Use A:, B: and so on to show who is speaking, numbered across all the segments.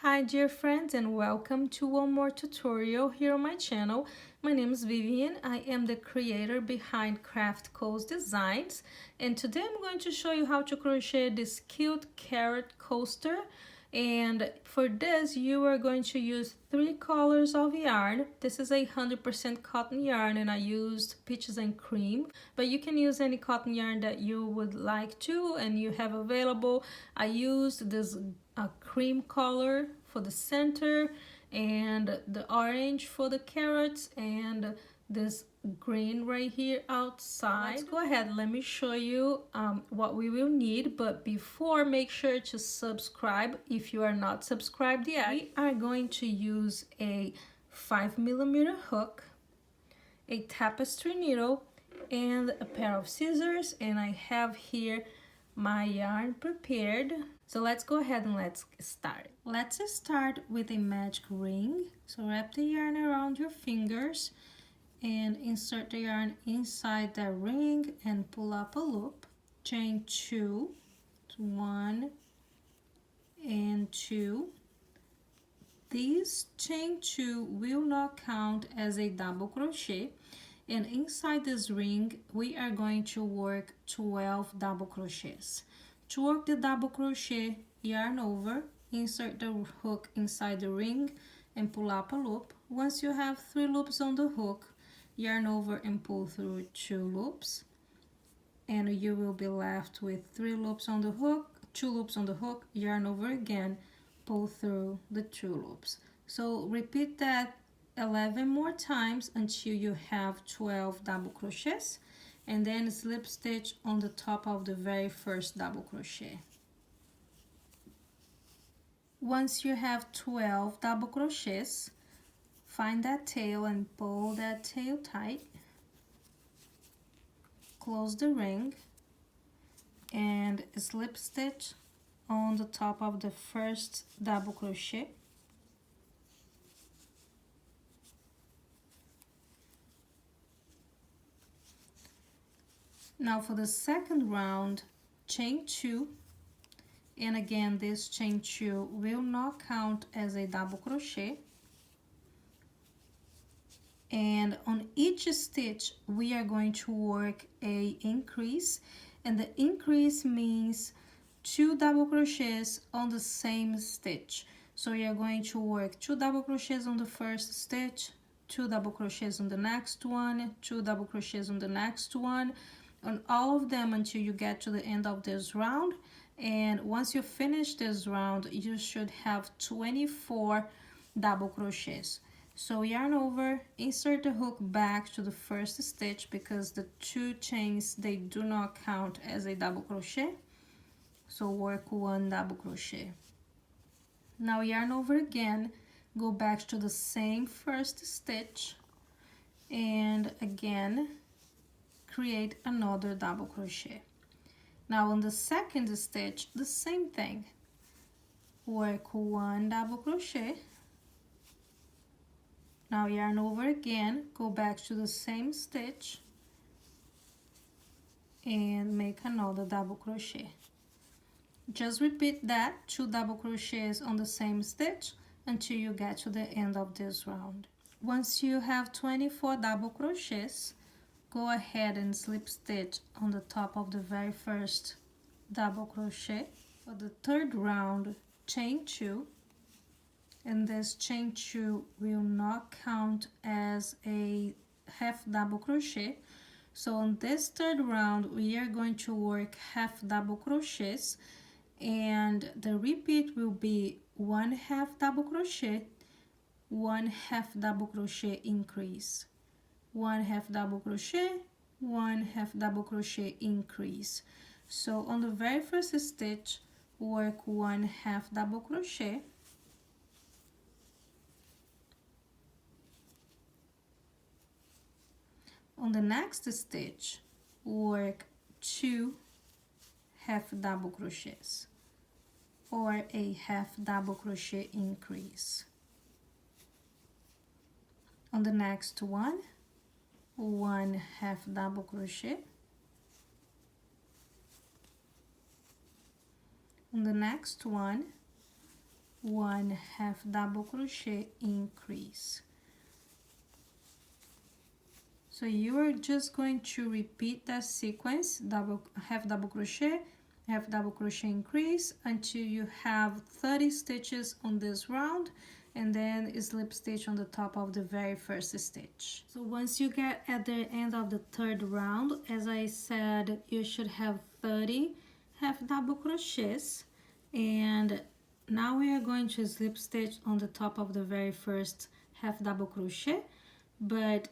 A: Hi dear friends, and welcome to one more tutorial here on my channel. My name is Vivian. I am the creator behind Craft Co's Designs, and today I'm going to show you how to crochet this cute carrot coaster. And for this you are going to use 3 colors of yarn. This is 100% cotton yarn and I used peaches and cream, but you can use any cotton yarn that you would like to and you have available. I used this cream color for the center and the orange for the carrots and this green right here outside. Let's go ahead, let me show you what we will need, but before, make sure to subscribe if you are not subscribed yet. We are going to use a 5mm hook, a tapestry needle, and a pair of scissors, and I have here my yarn prepared. So let's go ahead and let's start. Let's start with a magic ring. So wrap the yarn around your fingers and insert the yarn inside the ring and pull up a loop. Chain 2, 1 and 2. This chain 2 will not count as a double crochet, and inside this ring we are going to work 12 double crochets. To work the double crochet, yarn over, insert the hook inside the ring and pull up a loop. Once you have 3 loops on the hook, yarn over and pull through 2 loops, and you will be left with 3 loops on the hook, 2 loops on the hook, yarn over again, pull through the 2 loops. So repeat that 11 more times until you have 12 double crochets, and then slip stitch on the top of the very first double crochet. Once you have 12 double crochets, find that tail and pull that tail tight. Close the ring and slip stitch on the top of the first double crochet. Now for the second round, chain 2, and again this chain 2 will not count as a double crochet. And on each stitch we are going to work a increase, and the increase means 2 double crochets on the same stitch. So you are going to work 2 double crochets on the first stitch, 2 double crochets on the next one, 2 double crochets on the next one, on all of them until you get to the end of this round. And once you finish this round, you should have 24 double crochets. So yarn over, insert the hook back to the first stitch because the 2 chains, they do not count as a double crochet. So work 1 double crochet. Now yarn over again, go back to the same first stitch, and again create another double crochet. Now on the second stitch, the same thing. Work 1 double crochet. Now yarn over again, go back to the same stitch and make another double crochet. Just repeat that 2 double crochets on the same stitch until you get to the end of this round. Once you have 24 double crochets, go ahead and slip stitch on the top of the very first double crochet. For the third round, chain 2, and this chain 2 will not count as a half double crochet. So on this third round we are going to work half double crochets, and the repeat will be 1 half double crochet, 1 half double crochet increase, 1 half double crochet, 1 half double crochet increase. So on the very first stitch, work 1 half double crochet, on the next stitch work 2 half double crochets or a half double crochet increase. On the next one, 1 half double crochet. On the next one, 1 half double crochet increase. So you are just going to repeat that sequence, half double crochet increase, until you have 30 stitches on this round, and then a slip stitch on the top of the very first stitch. So once you get at the end of the third round, as I said, you should have 30 half double crochets, and now we are going to slip stitch on the top of the very first half double crochet. But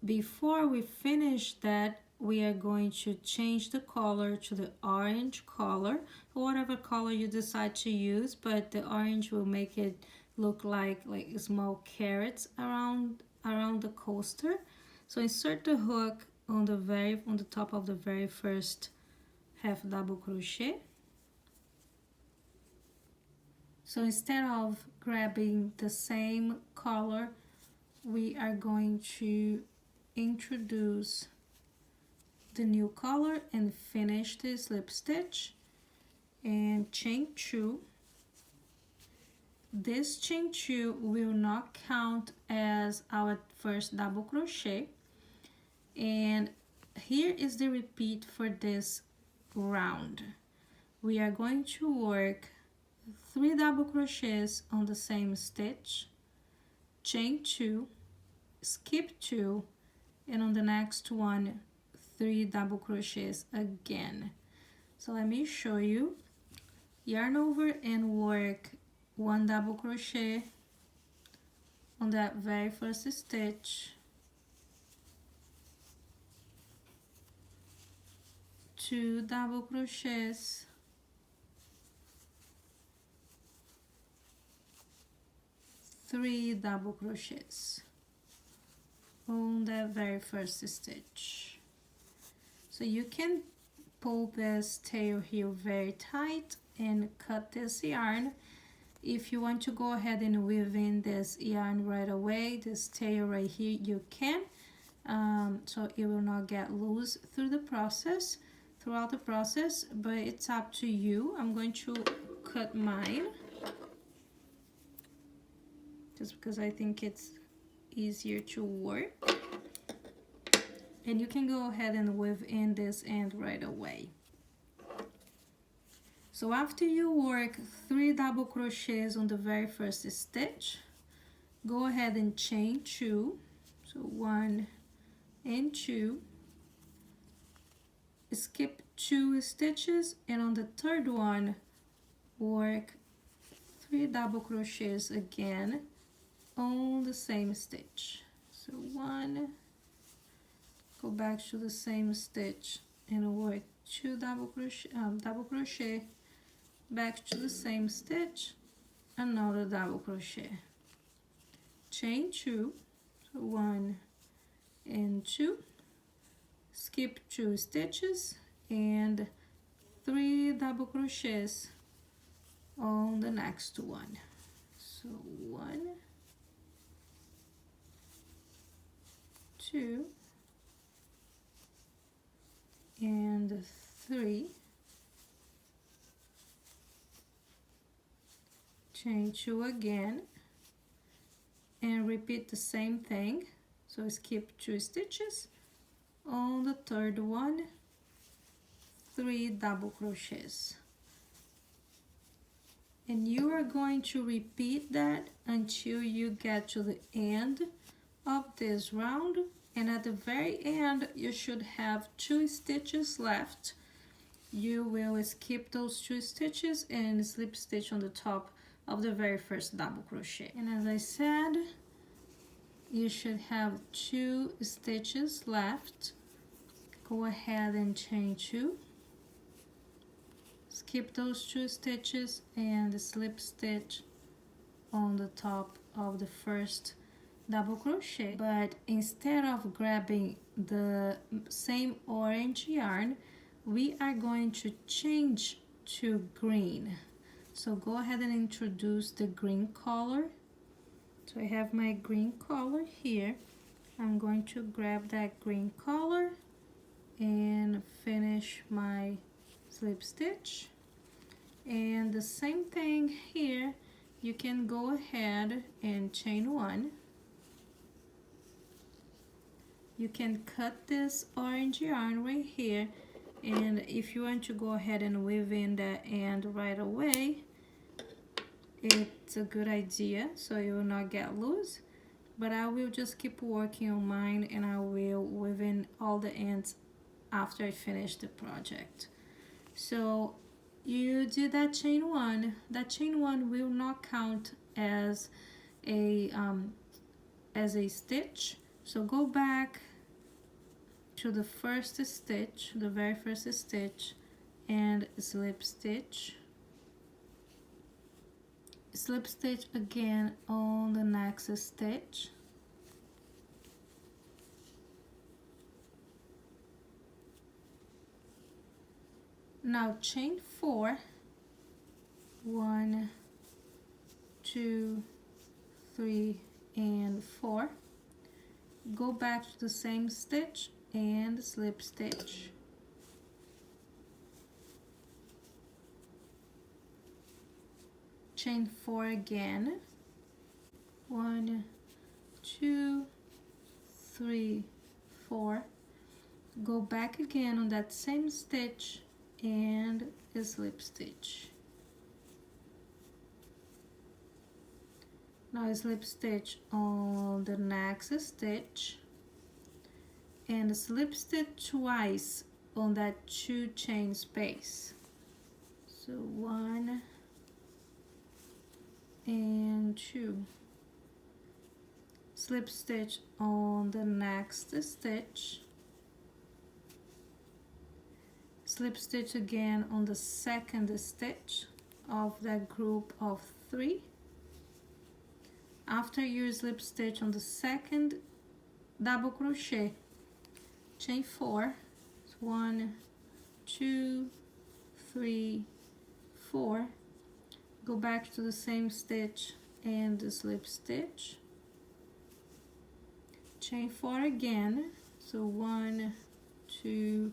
A: before we finish that, we are going to change the color to the orange color, or whatever color you decide to use, but the orange will make it look like small carrots around the coaster. So insert the hook on the top of the very first half double crochet. So instead of grabbing the same color, we are going to introduce the new color and finish the slip stitch and chain 2. This chain 2 will not count as our first double crochet, and here is the repeat for this round. We are going to work 3 double crochets on the same stitch, chain 2, skip 2, and on the next one 3 double crochets again. So let me show you. Yarn over and work 1 double crochet on that very first stitch, 2 double crochets, 3 double crochets on that very first stitch. So you can pull this tail here very tight and cut this yarn. If you want to go ahead and weave in this yarn right away, this tail right here, you can, so it will not get loose throughout the process, but it's up to you. I'm going to cut mine just because I think it's easier to work, and you can go ahead and weave in this end right away. So after you work 3 double crochets on the very first stitch, go ahead and chain 2, so 1 and 2, skip 2 stitches, and on the third one work 3 double crochets again on the same stitch. So 1, go back to the same stitch and work 2 double crochet, back to the same stitch, another double crochet, chain 2, so 1 and 2, skip 2 stitches, and 3 double crochets on the next one. So 1, 2, and 3, chain 2 again, and repeat the same thing. So skip 2 stitches, on the third one 3 double crochets, and you are going to repeat that until you get to the end of this round, and at the very end you should have 2 stitches left. You will skip those 2 stitches and slip stitch on the top of the very first double crochet, and as I said, you should have 2 stitches left. Go ahead and chain 2, skip those 2 stitches and slip stitch on the top of the first double crochet. But instead of grabbing the same orange yarn, we are going to change to green. So go ahead and introduce the green color. So I have my green color here. I'm going to grab that green color and finish my slip stitch. And the same thing here, you can go ahead and chain 1. You can cut this orange yarn right here, and if you want to go ahead and weave in the end right away, it's a good idea so you will not get loose. But I will just keep working on mine, and I will weave in all the ends after I finish the project. So you did that chain 1. That chain 1 will not count as a stitch. So go back to the first stitch, the very first stitch, and slip stitch. Slip stitch again on the next stitch. Now chain 4. 1, 2, 3, and 4. Go back to the same stitch and slip stitch. Chain 4 again. 1, 2, 3, 4. Go back again on that same stitch and slip stitch. Now slip stitch on the next stitch and slip stitch twice on that 2 chain space. So 1 and 2. Slip stitch on the next stitch. Slip stitch again on the second stitch of that group of 3. After you slip stitch on the second double crochet, chain 4, 1, 2, 3, 4. Go back to the same stitch and slip stitch. Chain 4 again, so 1, 2,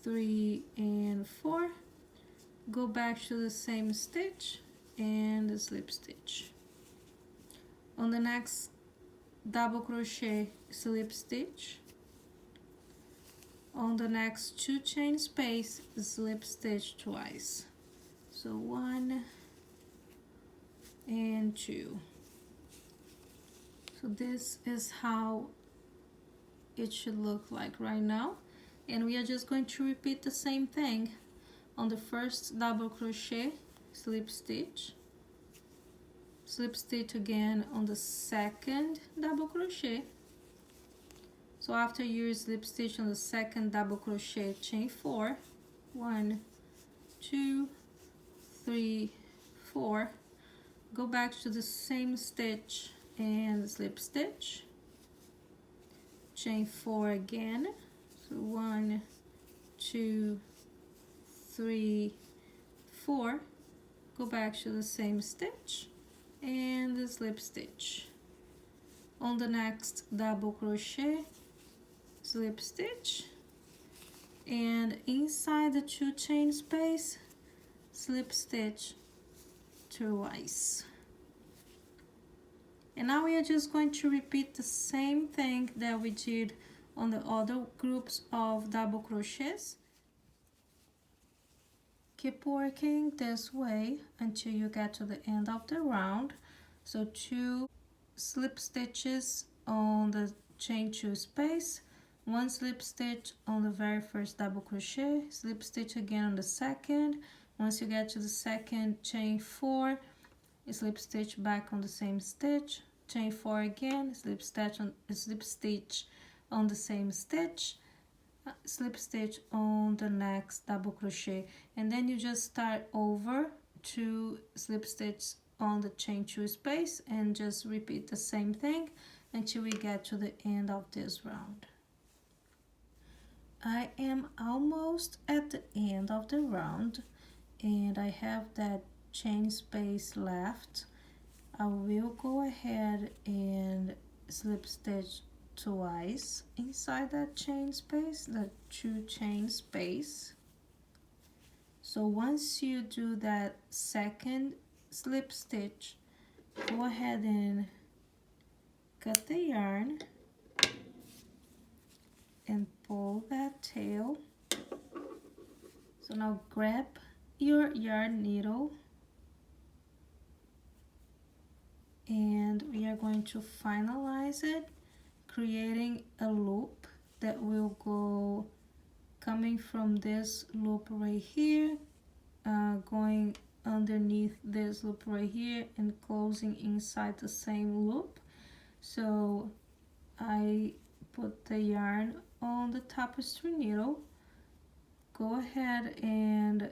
A: 3, and 4. Go back to the same stitch and slip stitch. On the next double crochet, slip stitch. On the next 2 chain space, slip stitch twice. So 1 and 2. So this is how it should look like right now, and we are just going to repeat the same thing. On the first double crochet, slip stitch. Slip stitch again on the second double crochet. So after you slip stitch on the second double crochet, chain 4, 1, 2, 3, 4. Go back to the same stitch and slip stitch. Chain 4 again. So 1, 2, 3, 4. Go back to the same stitch and slip stitch. On the next double crochet, slip stitch, and inside the 2 chain space, slip stitch twice. And now we are just going to repeat the same thing that we did on the other groups of double crochets. Keep working this way until you get to the end of the round. So 2 slip stitches on the chain 2 space, 1 slip stitch on the very first double crochet, slip stitch again on the second. Once you get to the second, chain 4, slip stitch back on the same stitch, chain 4 again, slip stitch on the same stitch, slip stitch on the next double crochet, and then you just start over 2 slip stitch on the chain 2 space and just repeat the same thing until we get to the end of this round. I am almost at the end of the round, and I have that chain space left. I will go ahead and slip stitch twice inside that chain space, the 2 chain space. So once you do that second slip stitch, go ahead and cut the yarn and pull that tail. So now grab your yarn needle and we are going to finalize it, creating a loop that will go coming from this loop right here, going underneath this loop right here and closing inside the same loop. So I put the yarn on the tapestry needle, go ahead and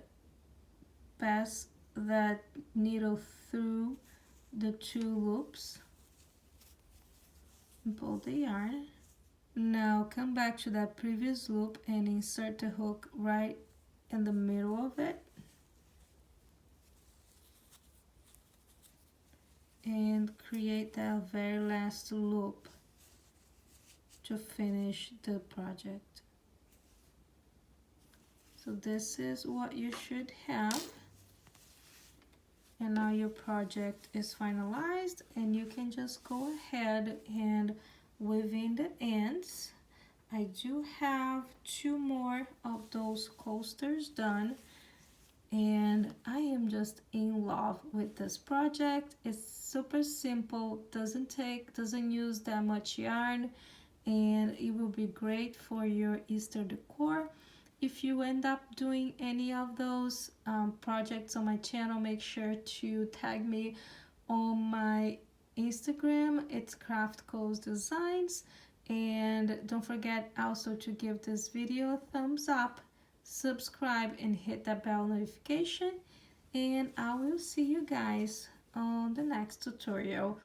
A: pass that needle through the two loops and pull the yarn. Now come back to that previous loop and insert the hook right in the middle of it and create that very last loop to finish the project. So this is what you should have. And now your project is finalized and you can just go ahead and weave in the ends. I do have 2 more of those coasters done and I am just in love with this project. It's super simple, doesn't use that much yarn, and it will be great for your Easter decor. If you end up doing any of those projects on my channel, make sure to tag me on my Instagram. It's Craft Designs. And don't forget also to give this video a thumbs up, subscribe, and hit that bell notification. And I will see you guys on the next tutorial.